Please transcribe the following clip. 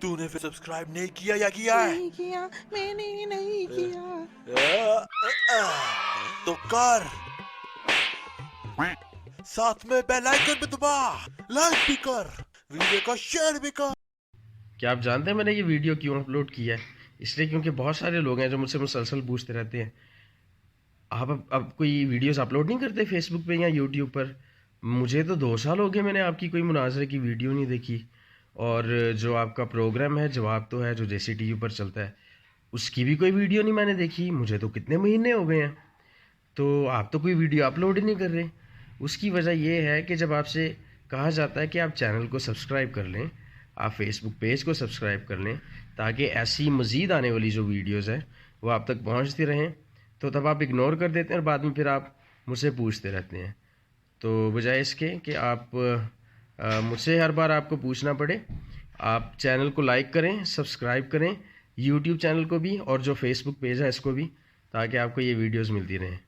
तूने फिर सब्सक्राइब नहीं किया या किया है? नहीं किया, मैंने नहीं किया। तो कर, साथ में बेल आइकन भी दबा, लाइक भी कर, वीडियो को शेयर भी कर। क्या आप जानते हैं मैंने ये वीडियो क्यों अपलोड किया है? इसलिए क्योंकि बहुत सारे लोग हैं जो मुझसे मुसलसल पूछते रहते हैं, आप अब कोई वीडियोस अपलोड नहीं करते फेसबुक पे या यूट्यूब पर? मुझे तो 2 साल हो गए मैंने आपकी कोई मुनाजरे की वीडियो नहीं देखी। और जो आपका प्रोग्राम है जवाब तो है जो देसी टीवी पर चलता है, उसकी भी कोई वीडियो नहीं मैंने देखी। मुझे तो कितने महीने हो गए हैं। तो आप तो कोई वीडियो अपलोड ही नहीं कर रहे। उसकी वजह ये है कि जब आपसे कहा जाता है कि आप चैनल को सब्सक्राइब कर लें, आप फेसबुक पेज को सब्सक्राइब कर लें, ताकि ऐसी मज़ीद आने वाली जो वीडियोज़ हैं वो आप तक पहुंचती रहें, तो तब आप इग्नोर कर देते हैं और बाद में फिर आप मुझसे पूछते रहते हैं। तो बजाय इसके कि आप मुझसे हर बार आपको पूछना पड़े, आप चैनल को लाइक करें, सब्सक्राइब करें, यूट्यूब चैनल को भी और जो फेसबुक पेज है इसको भी, ताकि आपको ये वीडियोज़ मिलती रहें।